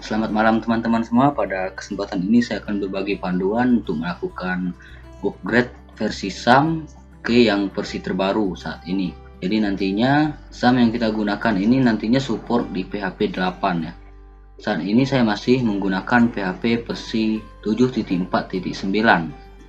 Selamat malam teman-teman semua. Pada kesempatan ini saya akan berbagi panduan untuk melakukan upgrade versi SAM ke yang versi terbaru saat ini. Jadi nantinya SAM yang kita gunakan ini nantinya support di PHP 8 ya. Saat ini saya masih menggunakan PHP versi 7.4.9.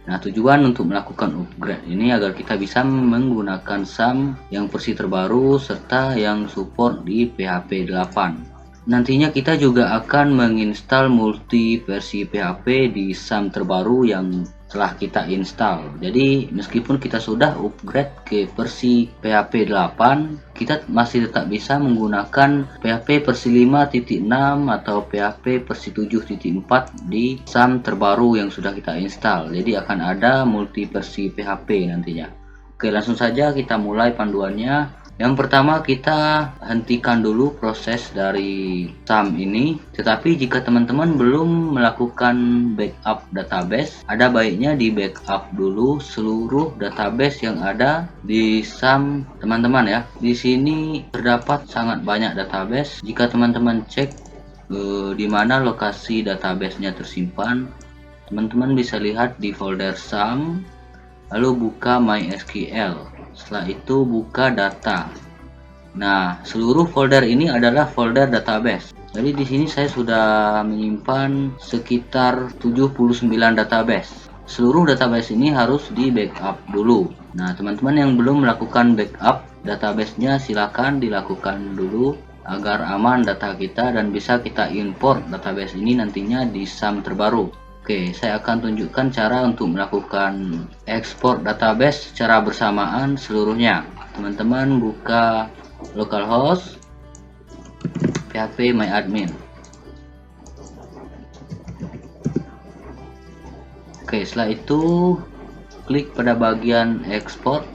Nah, tujuan untuk melakukan upgrade ini agar kita bisa menggunakan SAM yang versi terbaru serta yang support di PHP 8. Nantinya kita juga akan menginstal multi versi PHP di SAM terbaru yang telah kita install. Jadi meskipun kita sudah upgrade ke versi PHP 8, kita masih tetap bisa menggunakan PHP versi 5.6 atau PHP versi 7.4 di SAM terbaru yang sudah kita install. Jadi akan ada multi versi PHP nantinya. Oke, langsung saja kita mulai panduannya. Yang pertama, kita hentikan dulu proses dari SAM ini. Tetapi jika teman-teman belum melakukan backup database, ada baiknya di backup dulu seluruh database yang ada di SAM teman-teman ya. Di sini terdapat sangat banyak database. Jika teman-teman cek di mana lokasi databasenya tersimpan, teman-teman bisa lihat di folder SAM, lalu buka MySQL. Setelah itu buka data. Nah, seluruh folder ini adalah folder database. Jadi di sini saya sudah menyimpan sekitar 79 database. Seluruh database ini harus di backup dulu. Nah, teman-teman yang belum melakukan backup database-nya silakan dilakukan dulu agar aman data kita dan bisa kita import database ini nantinya di SAM terbaru. Oke, saya akan tunjukkan cara untuk melakukan ekspor database secara bersamaan seluruhnya. Teman-teman buka localhost php myadmin. Oke, setelah itu klik pada bagian ekspor.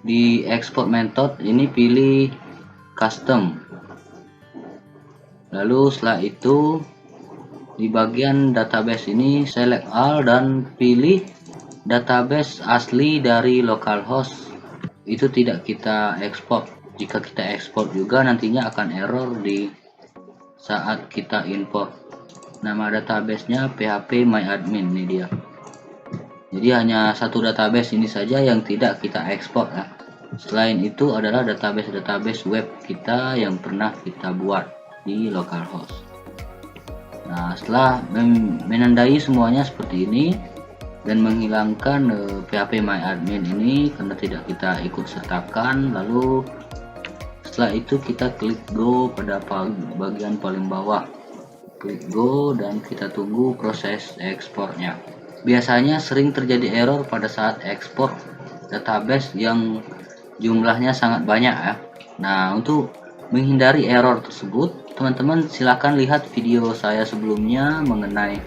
Di export method ini pilih custom. Lalu setelah itu di bagian database ini select all dan pilih database asli dari localhost. Itu tidak kita ekspor. Jika kita ekspor juga nantinya akan error di saat kita import. Nama databasenya php myadmin, ini dia. Jadi hanya satu database ini saja yang tidak kita ekspor ya. Selain itu adalah database web kita yang pernah kita buat di localhost. Nah, setelah menandai semuanya seperti ini dan menghilangkan PHP myadmin ini karena tidak kita ikut sertakan, lalu setelah itu kita klik go pada bagian paling bawah. Klik go dan kita tunggu proses ekspornya. Biasanya sering terjadi error pada saat ekspor database yang jumlahnya sangat banyak ya. Nah, untuk menghindari error tersebut, teman-teman silakan lihat video saya sebelumnya mengenai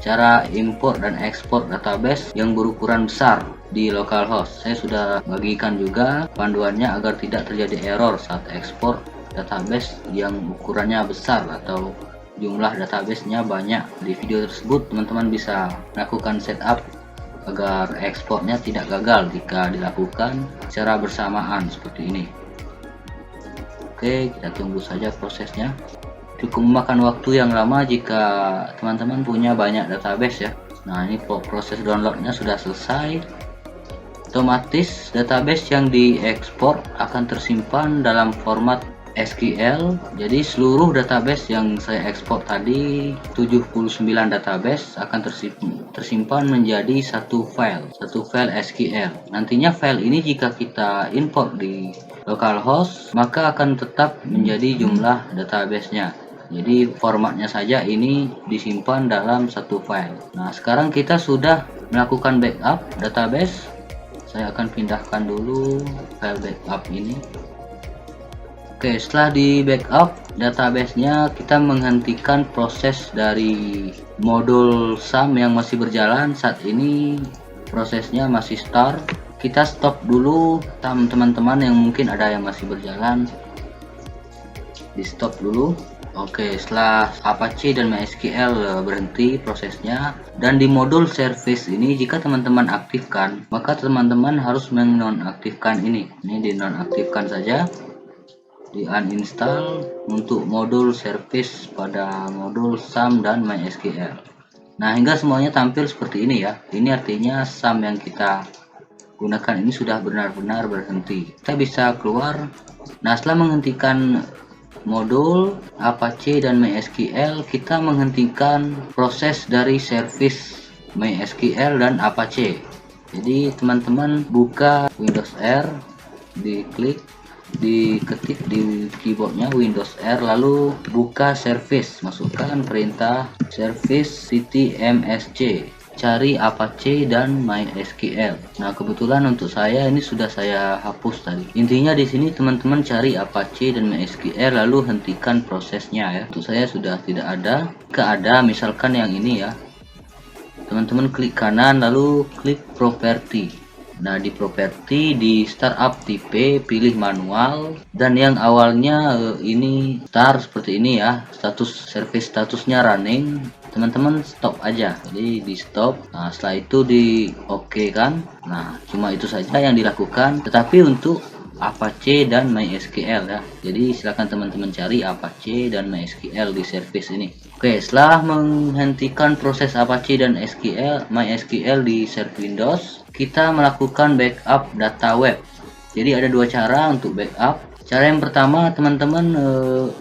cara import dan ekspor database yang berukuran besar di localhost. Saya sudah bagikan juga panduannya agar tidak terjadi error saat ekspor database yang ukurannya besar atau jumlah databasenya banyak. Di video tersebut teman-teman bisa melakukan setup agar ekspornya tidak gagal jika dilakukan secara bersamaan seperti ini. Oke, kita tunggu saja prosesnya. Cukup memakan waktu yang lama jika teman-teman punya banyak database ya. Nah, ini proses downloadnya sudah selesai. Otomatis database yang diekspor akan tersimpan dalam format SQL. Jadi seluruh database yang saya ekspor tadi 79 database akan tersimpan menjadi satu file SQL. Nantinya file ini jika kita import di localhost maka akan tetap menjadi jumlah databasenya. Jadi formatnya saja ini disimpan dalam satu file. Nah, sekarang kita sudah melakukan backup database. Saya akan pindahkan dulu file backup ini. Oke, setelah di backup databasenya, kita menghentikan proses dari modul SAM yang masih berjalan. Saat ini prosesnya masih start. Kita stop dulu SAM teman-teman yang mungkin ada yang masih berjalan. Di stop dulu. Oke, setelah Apache dan MySQL berhenti prosesnya, dan di modul service ini jika teman-teman aktifkan, maka teman-teman harus menonaktifkan ini. Ini dinonaktifkan saja. di uninstall untuk modul service pada modul SAM dan MySQL. Nah, hingga semuanya tampil seperti ini ya. Ini artinya SAM yang kita gunakan ini sudah benar-benar berhenti. Kita bisa keluar. Nah, setelah menghentikan modul Apache dan MySQL, kita menghentikan proses dari service MySQL dan Apache. Jadi teman-teman buka Windows R, diketik di keyboardnya Windows R, lalu buka service, masukkan perintah service ctmsc, cari Apache dan MySQL. Nah, kebetulan untuk saya ini sudah saya hapus tadi. Intinya di sini teman-teman cari Apache dan MySQL lalu hentikan prosesnya ya. Untuk saya sudah tidak ada. Jika ada, misalkan yang ini ya. Teman-teman klik kanan lalu klik property. Nah, di property di startup tipe pilih manual, dan yang awalnya ini start seperti ini ya, status service statusnya running, teman-teman stop aja. Jadi di stop. Nah, setelah itu di oke kan. Nah, cuma itu saja yang dilakukan, tetapi untuk Apache dan MySQL ya. Jadi silakan teman-teman cari Apache dan MySQL di service ini. Oke, setelah menghentikan proses Apache dan MySQL di server Windows, kita melakukan backup data web. Jadi ada dua cara untuk backup. Cara yang pertama, teman-teman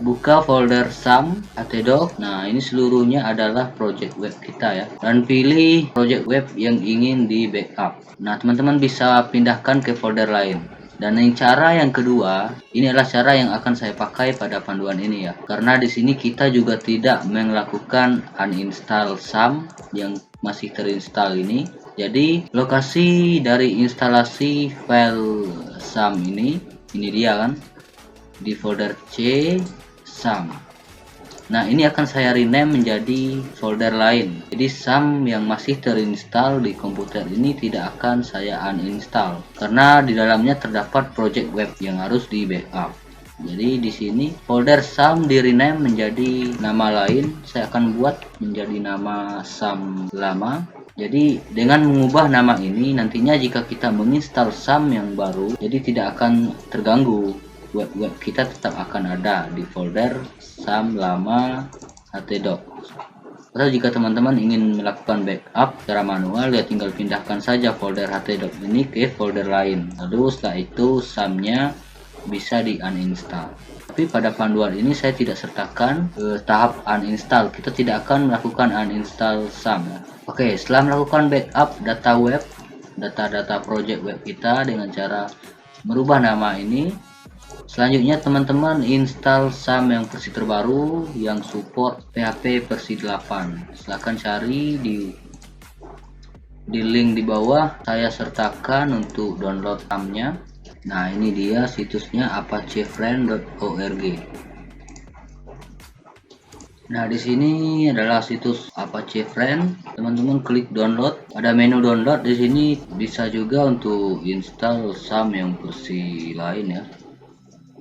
buka folder SAM htdoc. Nah, ini seluruhnya adalah project web kita ya. Dan pilih project web yang ingin di backup. Nah, teman-teman bisa pindahkan ke folder lain. Dan cara yang kedua, ini adalah cara yang akan saya pakai pada panduan ini ya. Karena di sini kita juga tidak melakukan uninstall SAM yang masih terinstall ini. Jadi lokasi dari instalasi file SAM ini dia kan, di folder C SAM. Nah, ini akan saya rename menjadi folder lain. Jadi SAM yang masih terinstall di komputer ini tidak akan saya uninstall karena di dalamnya terdapat project web yang harus di backup. Jadi di sini folder SAM di rename menjadi nama lain. Saya akan buat menjadi nama SAM lama. Jadi dengan mengubah nama ini, nantinya jika kita menginstal SAM yang baru, jadi tidak akan terganggu. Web kita tetap akan ada di folder SAM lama htdoc. Atau jika teman-teman ingin melakukan backup secara manual, ya tinggal pindahkan saja folder htdoc ini ke folder lain. Lalu setelah itu SAM-nya bisa di uninstall. Tapi pada panduan ini saya tidak sertakan tahap uninstall. Kita tidak akan melakukan uninstall SAM. Oke, setelah melakukan backup data web, data-data project web kita dengan cara merubah nama ini, selanjutnya teman-teman install SAM yang versi terbaru yang support PHP versi 8. Silahkan cari di link di bawah, saya sertakan untuk download SAM-nya. Nah, ini dia situsnya apachefriend.org. Nah, di sini adalah situs Apache Friend. Teman-teman klik download. Ada menu download di sini, bisa juga untuk install SAM yang versi lain ya.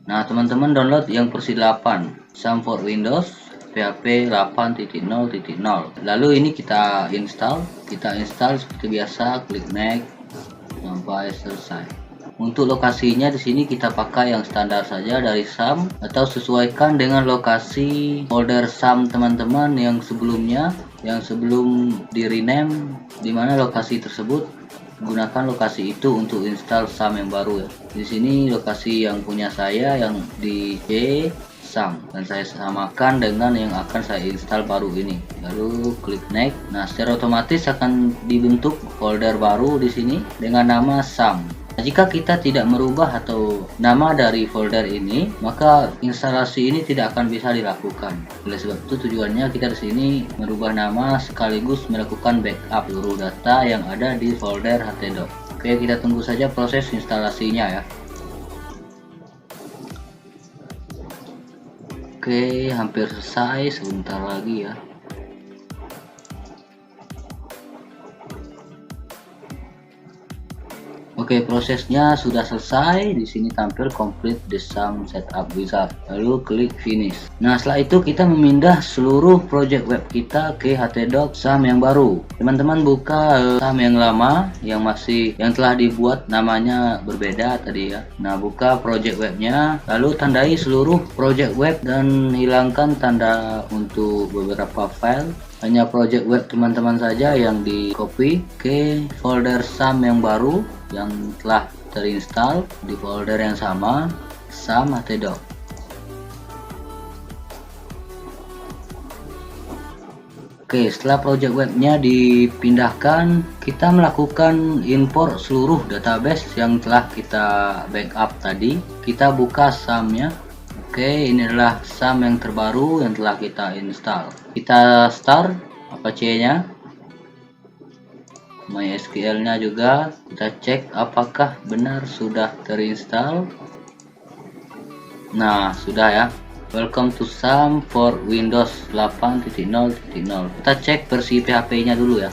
Nah, teman-teman download yang versi 8, SAM for Windows PHP 8.0.0. Lalu ini kita install seperti biasa, klik next sampai selesai. Untuk lokasinya di sini kita pakai yang standar saja dari SAM, atau sesuaikan dengan lokasi folder SAM teman-teman yang sebelumnya, yang sebelum di rename, di mana lokasi tersebut. Gunakan lokasi itu untuk install SAM yang baru ya. Di sini lokasi yang punya saya yang di C SAM, dan saya samakan dengan yang akan saya install baru ini. Lalu klik next. Nah, secara otomatis akan dibentuk folder baru di sini dengan nama SAM. Nah, jika kita tidak merubah atau nama dari folder ini, maka instalasi ini tidak akan bisa dilakukan. Oleh sebab itu tujuannya kita di sini merubah nama sekaligus melakukan backup seluruh data yang ada di folder htdoc. Oke, kita tunggu saja proses instalasinya ya. Oke, hampir selesai, sebentar lagi ya. Oke, prosesnya sudah selesai. Di sini tampil complete the sum setup wizard. Lalu klik finish. Nah, setelah itu kita memindah seluruh project web kita ke htdoc sum yang baru. Teman-teman buka sum yang lama yang telah dibuat, namanya berbeda tadi ya. Nah, buka project webnya, lalu tandai seluruh project web dan hilangkan tanda untuk beberapa file. Hanya project web teman-teman saja yang di copy ke folder sum yang baru yang telah terinstall di folder yang sama, sum htdoc. Oke, setelah project webnya dipindahkan, kita melakukan import seluruh database yang telah kita backup tadi. Kita buka sumnya. Oke, ini adalah sum yang terbaru yang telah kita install. Kita start Apache-nya, MySQL-nya juga. Kita cek apakah benar sudah terinstall. Nah, sudah ya. Welcome to sum for Windows 8.0.0. Kita cek versi PHP-nya dulu ya.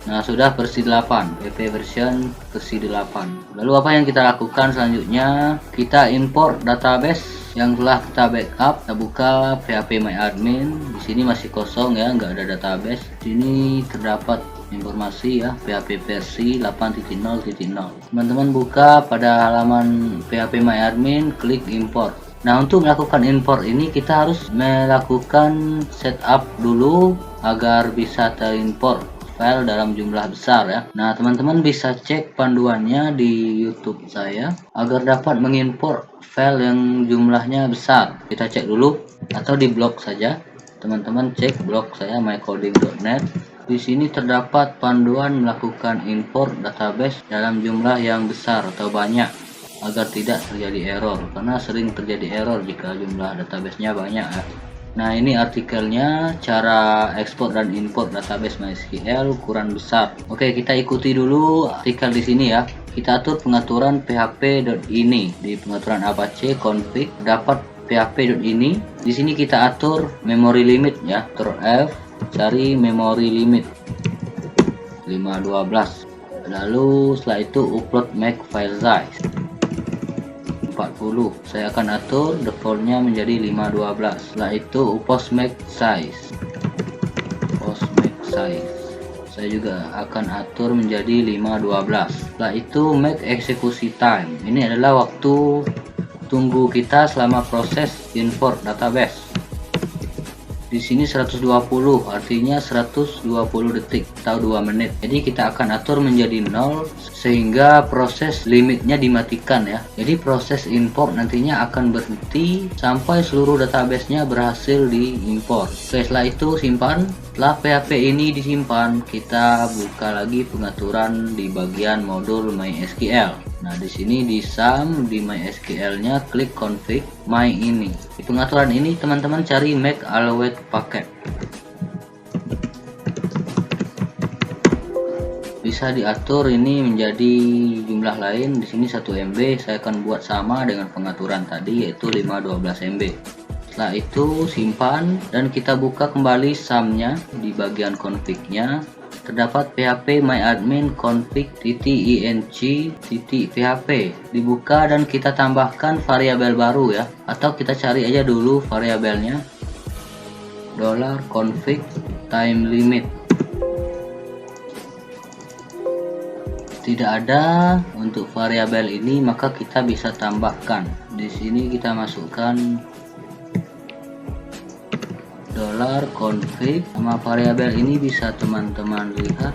Nah, sudah versi 8, PHP version versi 8. Lalu apa yang kita lakukan selanjutnya? Kita import database yang telah kita backup. Kita buka phpMyAdmin. Di sini masih kosong ya, nggak ada database. Di sini terdapat informasi ya, PHP versi 8.0.0. Teman-teman buka pada halaman phpMyAdmin, klik import. Nah, untuk melakukan import ini kita harus melakukan setup dulu agar bisa terimport file dalam jumlah besar ya. Nah, teman-teman bisa cek panduannya di YouTube saya agar dapat mengimport file yang jumlahnya besar. Kita cek dulu, atau di blog saja. Teman-teman cek blog saya mycoding.net. Di sini terdapat panduan melakukan import database dalam jumlah yang besar atau banyak agar tidak terjadi error, karena sering terjadi error jika jumlah databasenya banyak ya. Nah, ini artikelnya, cara ekspor dan import database MySQL ukuran besar. Oke, kita ikuti dulu artikel di sini ya. Kita atur pengaturan php.ini di pengaturan Apache config, dapat php.ini. Di sini kita atur memory limit ya. Ctrl F, cari memory limit 512. Lalu setelah itu upload make file size 40. Saya akan atur defaultnya menjadi 512. Setelah itu post make size. Saya juga akan atur menjadi 512. Setelah itu make execution time. Ini adalah waktu tunggu kita selama proses import database. Di sini 120, artinya 120 detik atau 2 menit. Jadi kita akan atur menjadi 0 sehingga proses limitnya dimatikan ya. Jadi proses import nantinya akan berhenti sampai seluruh databasenya berhasil diimport. Oke, setelah itu simpan. Setelah PHP ini disimpan, kita buka lagi pengaturan di bagian modul MySQL. Nah, di sini di sum di MySQL-nya klik config my ini. Di pengaturan ini teman-teman cari make allowed packet. Bisa diatur ini menjadi jumlah lain. Di sini 1 MB. Saya akan buat sama dengan pengaturan tadi, yaitu 512 MB. Setelah itu simpan dan kita buka kembali sumnya di bagian config-nya. Terdapat php myadmin config.ing.php. Dibuka dan kita tambahkan variabel baru ya, atau kita cari aja dulu variabelnya $config time limit. Tidak ada untuk variabel ini, maka kita bisa tambahkan. Di sini kita masukkan $config. Nama variabel ini bisa teman-teman lihat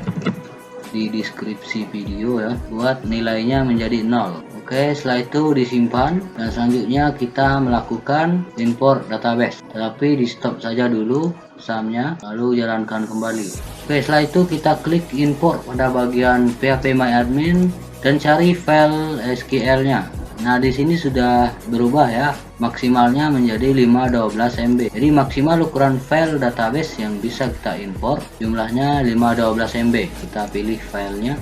di deskripsi video ya, buat nilainya menjadi 0. Oke, setelah itu disimpan dan selanjutnya kita melakukan import database, tapi di stop saja dulu sumnya, lalu jalankan kembali. Oke, setelah itu kita klik import pada bagian phpMyAdmin dan cari file SQL-nya. Nah, di sini sudah berubah ya, maksimalnya menjadi 512 MB. Jadi maksimal ukuran file database yang bisa kita import jumlahnya 512 MB. Kita pilih filenya.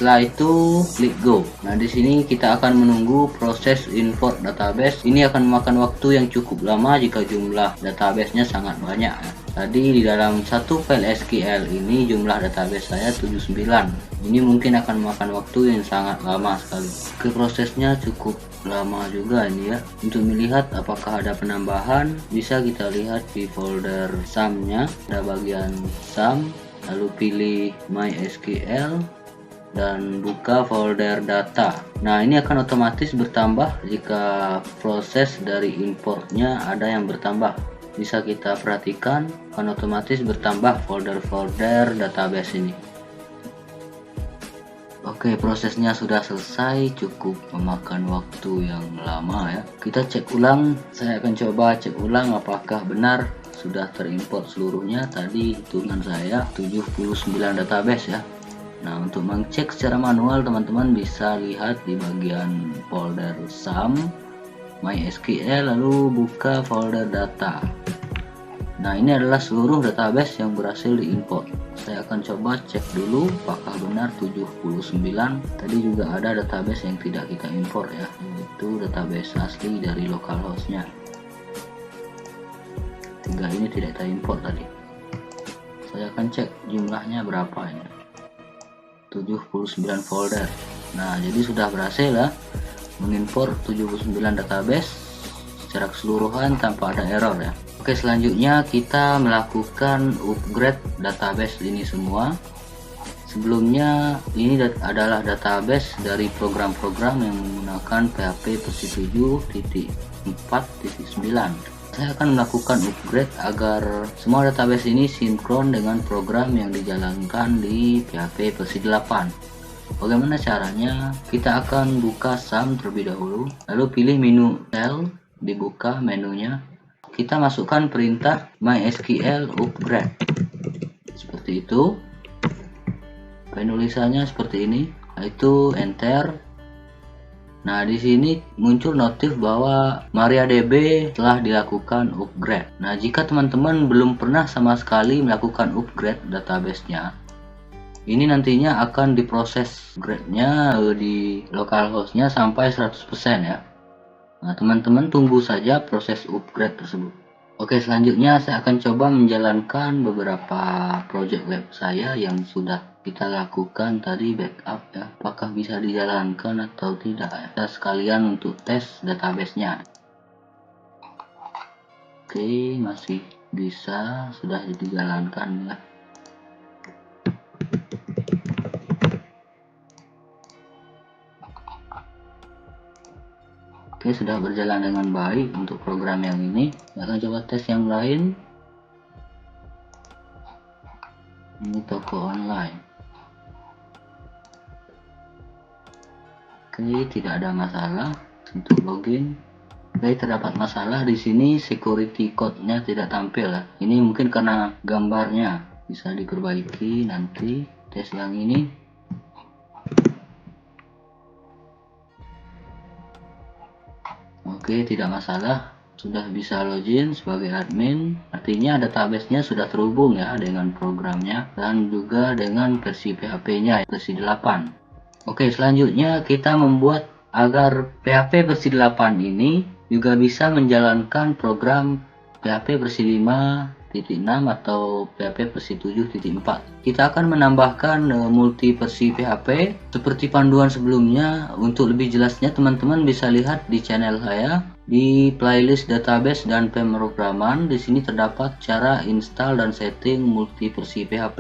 Setelah itu klik go. Nah, di sini kita akan menunggu proses import database. Ini akan memakan waktu yang cukup lama jika jumlah databasenya sangat banyak. Tadi di dalam satu file SQL ini jumlah database saya 79. Ini mungkin akan memakan waktu yang sangat lama sekali. Prosesnya cukup lama juga ini ya. Untuk melihat apakah ada penambahan, bisa kita lihat di folder sum-nya. Ada bagian sum, lalu pilih MySQL dan buka folder data. Nah, ini akan otomatis bertambah jika proses dari importnya ada yang bertambah. Bisa kita perhatikan akan otomatis bertambah folder-folder database ini. Oke, prosesnya sudah selesai, cukup memakan waktu yang lama ya. Kita cek ulang, saya akan coba cek ulang apakah benar sudah terimport seluruhnya. Tadi hitungan saya 79 database ya. Nah, untuk mengecek secara manual, teman-teman bisa lihat di bagian folder sum, MySQL, lalu buka folder data. Nah, ini adalah seluruh database yang berhasil diimport. Saya akan coba cek dulu apakah benar 79. Tadi juga ada database yang tidak kita import ya, yaitu database asli dari localhost-nya. 3 ini tidak kita import tadi. Saya akan cek jumlahnya berapa ini. 79 folder. Nah, jadi sudah berhasil ya mengimport 79 database secara keseluruhan tanpa ada error ya. Oke, selanjutnya kita melakukan upgrade database ini semua. Sebelumnya ini adalah database dari program-program yang menggunakan PHP versi 7.4.9. Saya akan melakukan upgrade agar semua database ini sinkron dengan program yang dijalankan di PHP versi 8. Bagaimana caranya? Kita akan buka sum terlebih dahulu, lalu pilih menu cell, dibuka menunya. Kita masukkan perintah MySQL upgrade. Seperti itu. Penulisannya seperti ini, yaitu enter. Nah, di sini muncul notif bahwa MariaDB telah dilakukan upgrade. Nah, jika teman-teman belum pernah sama sekali melakukan upgrade database-nya, ini nantinya akan diproses upgrade-nya di localhost-nya sampai 100% ya. Nah, teman-teman tunggu saja proses upgrade tersebut. Oke, selanjutnya saya akan coba menjalankan beberapa project web saya yang sudah kita lakukan tadi backup ya, apakah bisa dijalankan atau tidak ya. Kita sekalian untuk tes database-nya. Oke, masih bisa, sudah dijalankan ya. Oke, sudah berjalan dengan baik untuk program yang ini. Kita akan coba tes yang lain. Ini toko online. Oke, tidak ada masalah untuk login. Oke, terdapat masalah di sini, security code-nya tidak tampil ya. Ini mungkin karena gambarnya, bisa diperbaiki nanti. Tes yang ini. Oke, tidak masalah, sudah bisa login sebagai admin. Artinya database-nya sudah terhubung ya dengan programnya dan juga dengan versi PHP-nya versi 8. Oke, selanjutnya kita membuat agar PHP versi 8 ini juga bisa menjalankan program PHP versi 5.6 atau PHP versi 7.4. Kita akan menambahkan multi versi PHP seperti panduan sebelumnya. Untuk lebih jelasnya teman-teman bisa lihat di channel saya di playlist database dan pemrograman. Di sini terdapat cara install dan setting multi versi PHP.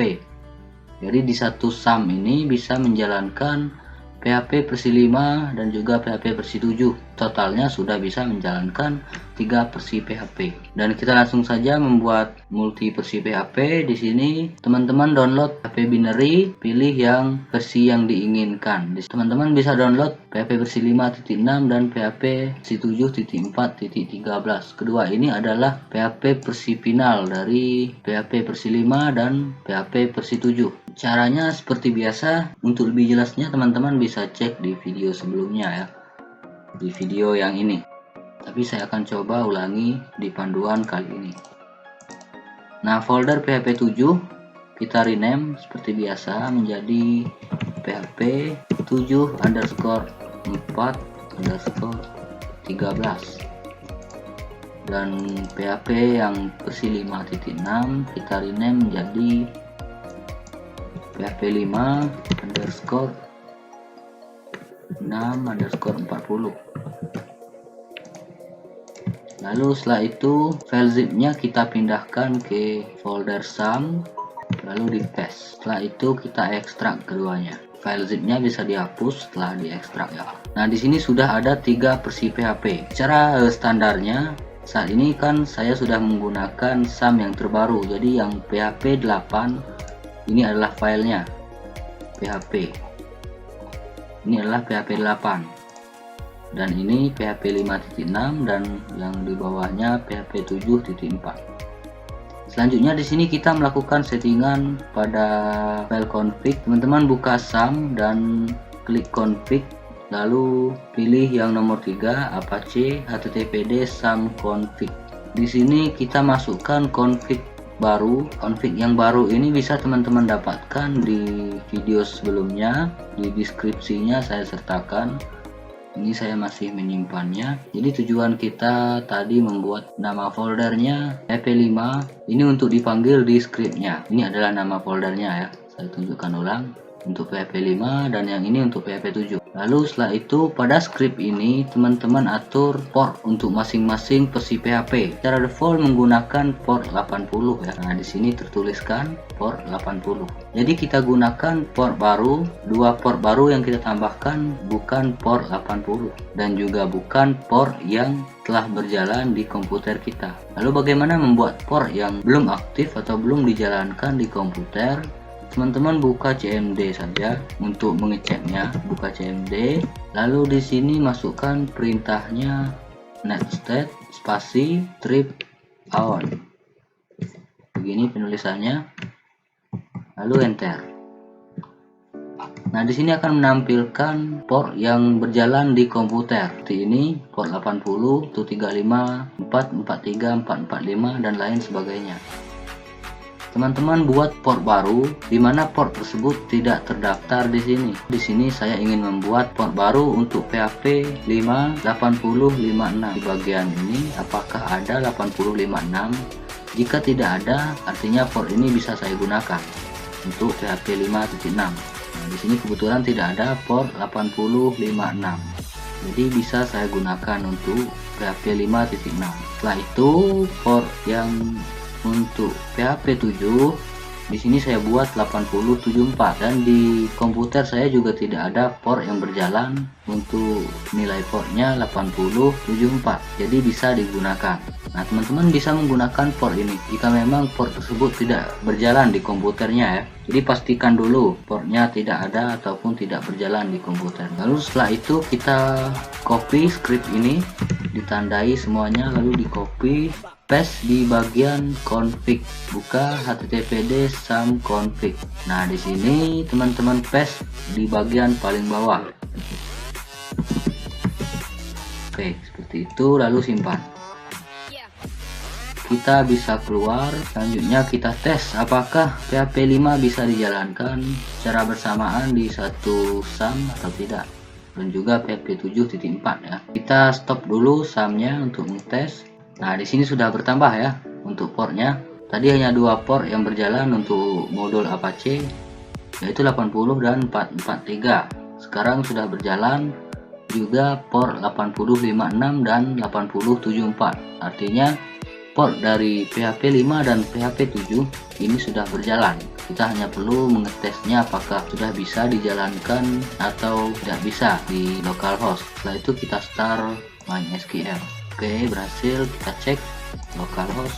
Jadi di satu sum ini bisa menjalankan PHP versi 5 dan juga PHP versi 7. Totalnya sudah bisa menjalankan 3 versi PHP. Dan kita langsung saja membuat multi versi PHP. Di sini teman-teman download PHP binary, pilih yang versi yang diinginkan. Teman-teman bisa download PHP versi 5.6 dan PHP versi 7.4.13. Kedua ini adalah PHP versi final dari PHP versi 5 dan PHP versi 7. Caranya seperti biasa. Untuk lebih jelasnya teman-teman bisa cek di video sebelumnya ya, di video yang ini. Tapi saya akan coba ulangi di panduan kali ini. Nah, folder PHP 7 kita rename seperti biasa menjadi PHP 7_4_13 dan PHP yang versi 5.6 kita rename menjadi PHP 5_6_40. Lalu setelah itu file zipnya kita pindahkan ke folder sum, lalu di paste. Setelah itu kita ekstrak keduanya. File zipnya bisa dihapus setelah diekstrak ya. Nah, di sini sudah ada 3 versi PHP. Cara standarnya saat ini kan saya sudah menggunakan sum yang terbaru. Jadi yang PHP 8 ini adalah filenya PHP. Ini adalah PHP 8. Dan ini PHP 5.6 dan yang di bawahnya PHP 7.4. Selanjutnya di sini kita melakukan settingan pada file config. Teman-teman buka sum dan klik config, lalu pilih yang nomor 3 Apache httpd sum config. Di sini kita masukkan config baru. Config yang baru ini bisa teman-teman dapatkan di video sebelumnya, di deskripsinya saya sertakan. Ini saya masih menyimpannya. Jadi tujuan kita tadi membuat nama foldernya PHP 5 ini untuk dipanggil di scriptnya. Ini adalah nama foldernya ya. Saya tunjukkan ulang. Untuk PHP 5 dan yang ini untuk PHP 7. Lalu setelah itu pada script ini teman-teman atur port untuk masing-masing versi PHP. Secara default menggunakan port 80 ya. Nah, di sini tertuliskan port 80. Jadi kita gunakan port baru, 2 port baru yang kita tambahkan bukan port 80 dan juga bukan port yang telah berjalan di komputer kita. Lalu bagaimana membuat port yang belum aktif atau belum dijalankan di komputer? Teman-teman buka CMD saja untuk mengeceknya. Buka CMD, lalu di sini masukkan perintahnya netstat spasi trip on. Begini penulisannya. Lalu enter. Nah, di sini akan menampilkan port yang berjalan di komputer. Seperti ini, port 80, 135, 443, 445 dan lain sebagainya. Teman-teman buat port baru di mana port tersebut tidak terdaftar di sini. Di sini saya ingin membuat port baru untuk PHP 5.80.56. Di bagian ini apakah ada 8056? Jika tidak ada, artinya port ini bisa saya gunakan untuk PHP 5.6. Nah, di sini kebetulan tidak ada port 8056. Jadi bisa saya gunakan untuk PHP 5.6. Setelah itu port yang untuk PHP 7 di sini saya buat 8074 dan di komputer saya juga tidak ada port yang berjalan untuk nilai portnya 8074. Jadi bisa digunakan. Nah, teman-teman bisa menggunakan port ini jika memang port tersebut tidak berjalan di komputernya ya. Jadi pastikan dulu portnya tidak ada ataupun tidak berjalan di komputer. Lalu setelah itu kita copy script ini, ditandai semuanya lalu di copy, paste di bagian config. Buka httpd sum config. Nah, di sini teman-teman paste di bagian paling bawah. Oke, seperti itu, lalu simpan. Kita bisa keluar. Selanjutnya kita tes apakah PHP 5 bisa dijalankan secara bersamaan di satu sum atau tidak, dan juga PHP 7.4 ya. Kita stop dulu sumnya untuk ngetes. Nah, di sini sudah bertambah ya untuk portnya. Tadi hanya 2 port yang berjalan untuk modul Apache, yaitu 80 dan 443. Sekarang sudah berjalan juga port 8056 dan 8074. Artinya port dari PHP 5 dan PHP 7 ini sudah berjalan. Kita hanya perlu mengetesnya apakah sudah bisa dijalankan atau tidak bisa di localhost. Setelah itu kita start MySQL. Oke, berhasil. Kita cek localhost.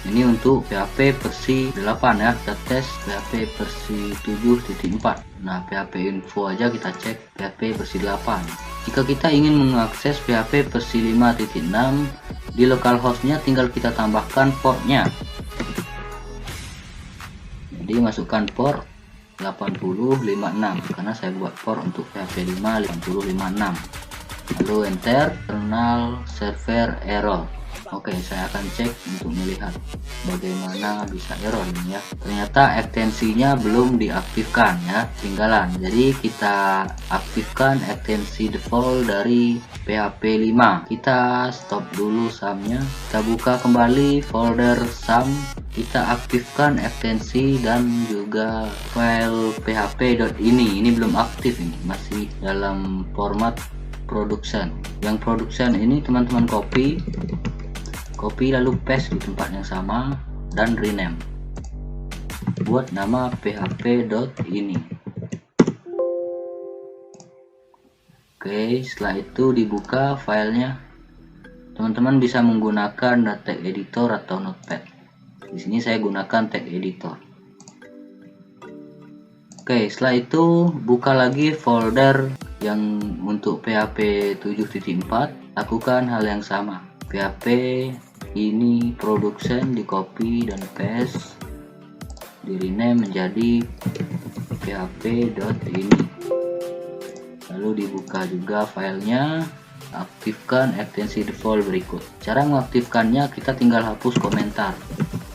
Ini untuk PHP versi 8 ya. Kita tes PHP versi 7.4. Nah, PHP info aja kita cek PHP versi 8. Jika kita ingin mengakses PHP versi 5.6 di localhostnya, tinggal kita tambahkan portnya. Jadi masukkan port 8056 karena saya buat port untuk PHP 5 8056. lalu enter, internal server error. Oke, saya akan cek untuk melihat bagaimana bisa error ini ya. Ternyata ekstensinya belum diaktifkan ya, ketinggalan. Jadi kita aktifkan ekstensi default dari PHP 5. Kita stop dulu sumnya, kita buka kembali folder sum, kita aktifkan ekstensi dan juga file php.ini. Ini belum aktif, ini masih dalam format production. Yang production ini teman-teman copy lalu paste di tempat yang sama dan rename, buat nama php.ini. Oke, setelah itu dibuka filenya. Teman-teman bisa menggunakan tag editor atau notepad. Di sini saya gunakan tag editor. Oke, setelah itu buka lagi folder yang untuk PHP 7.4. Lakukan hal yang sama. PHP ini production, di copy dan paste, di rename menjadi php.ini, lalu dibuka juga filenya, aktifkan ekstensi default berikut. Cara mengaktifkannya, kita tinggal hapus komentar.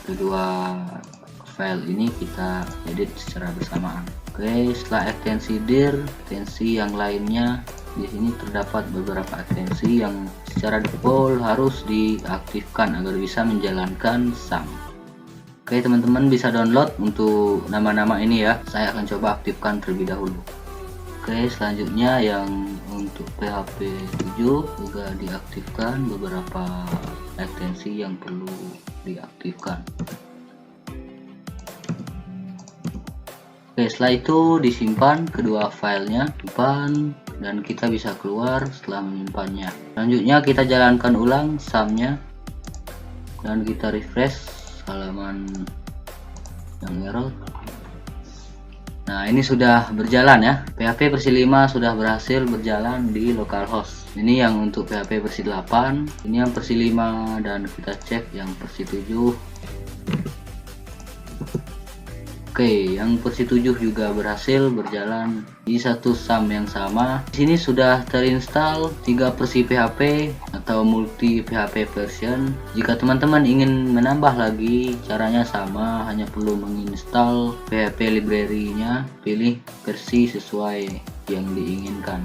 Kedua file ini kita edit secara bersamaan. Oke, setelah ekstensi dir, ekstensi yang lainnya, di sini terdapat beberapa ekstensi yang secara default harus diaktifkan agar bisa menjalankan sum. Oke, teman-teman bisa download untuk nama-nama ini ya. Saya akan coba aktifkan terlebih dahulu. Oke, selanjutnya yang untuk PHP 7 juga diaktifkan beberapa ekstensi yang perlu diaktifkan. Oke, setelah itu disimpan kedua filenya, simpan, dan kita bisa keluar setelah menyimpannya. Selanjutnya kita jalankan ulang sumnya dan kita refresh halaman yang error. Nah, ini sudah berjalan ya. PHP versi 5 sudah berhasil berjalan di localhost. Ini yang untuk PHP versi 8, ini yang versi 5, dan kita cek yang versi 7. Oke, yang versi 7 juga berhasil berjalan di satu sum yang sama. Di sini sudah terinstall 3 versi PHP atau multi PHP version. Jika teman-teman ingin menambah lagi, caranya sama, hanya perlu menginstal PHP library-nya, pilih versi sesuai yang diinginkan.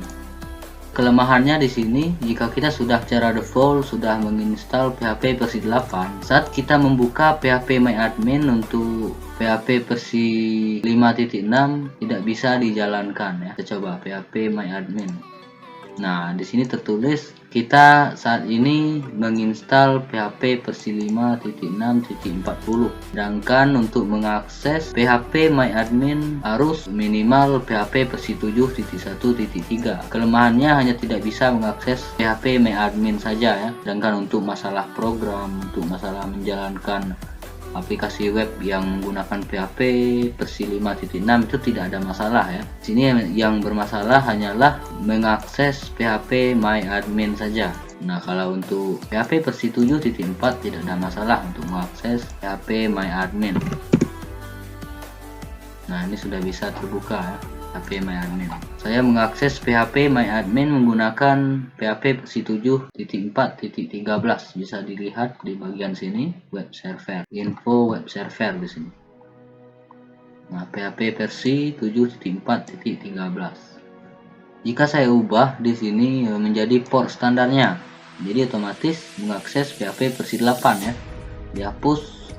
Kelemahannya di sini, jika kita sudah secara default sudah menginstal PHP versi 8, saat kita membuka phpMyAdmin untuk PHP versi 5.6 tidak bisa dijalankan ya. Kita coba phpMyAdmin. Nah, di sini tertulis kita saat ini menginstal PHP versi 5.6.40. Sedangkan untuk mengakses phpMyAdmin harus minimal PHP versi 7.1.3. Kelemahannya hanya tidak bisa mengakses phpMyAdmin saja ya. Sedangkan untuk masalah program, untuk masalah menjalankan aplikasi web yang menggunakan PHP versi 5.6 itu tidak ada masalah ya. Sini yang bermasalah hanyalah mengakses phpMyAdmin saja. Nah, kalau untuk PHP versi 7.4 tidak ada masalah untuk mengakses phpMyAdmin. Nah, ini sudah bisa terbuka ya, phpMyAdmin. Saya mengakses phpMyAdmin menggunakan PHP versi 7.4.13. Bisa dilihat di bagian sini, web server, info web server di sini. Nah, PHP versi 7.4.13. Jika saya ubah di sini menjadi port standarnya, jadi otomatis mengakses PHP versi 8 ya. Dihapus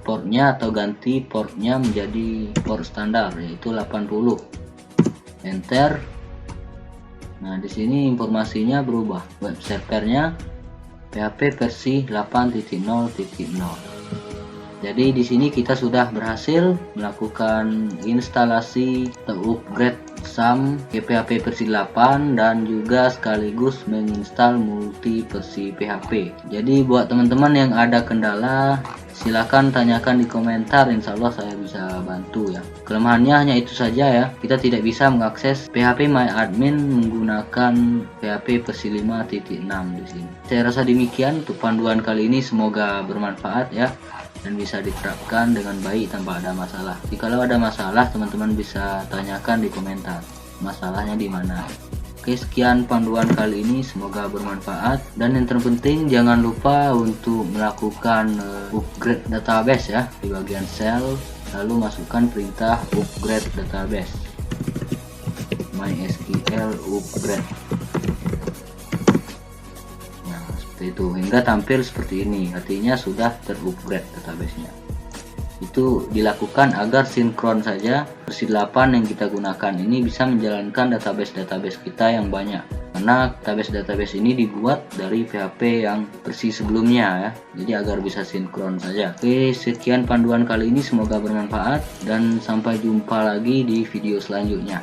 portnya atau ganti portnya menjadi port standar, yaitu 80. Enter. Nah, di sini informasinya berubah. Web servernya PHP versi 8.0.0. Jadi di sini kita sudah berhasil melakukan instalasi atau upgrade sum ke PHP versi 8 dan juga sekaligus menginstal multi versi PHP. Jadi buat teman-teman yang ada kendala, silahkan tanyakan di komentar, insya Allah saya bisa bantu ya. Kelemahannya hanya itu saja ya, kita tidak bisa mengakses phpMyAdmin menggunakan PHP versi 5.6 di sini. Saya rasa demikian untuk panduan kali ini, semoga bermanfaat ya dan bisa diterapkan dengan baik tanpa ada masalah. Jika ada masalah, teman-teman bisa tanyakan di komentar masalahnya di mana. Oke, sekian panduan kali ini, semoga bermanfaat. Dan yang terpenting jangan lupa untuk melakukan upgrade database ya di bagian shell, lalu masukkan perintah upgrade database, MySQL upgrade. Nah, seperti itu hingga tampil seperti ini, artinya sudah terupgrade databasenya. Itu dilakukan agar sinkron saja versi 8 yang kita gunakan ini bisa menjalankan database kita yang banyak, karena database ini dibuat dari PHP yang versi sebelumnya ya, jadi agar bisa sinkron saja. Oke, sekian panduan kali ini, semoga bermanfaat dan sampai jumpa lagi di video selanjutnya.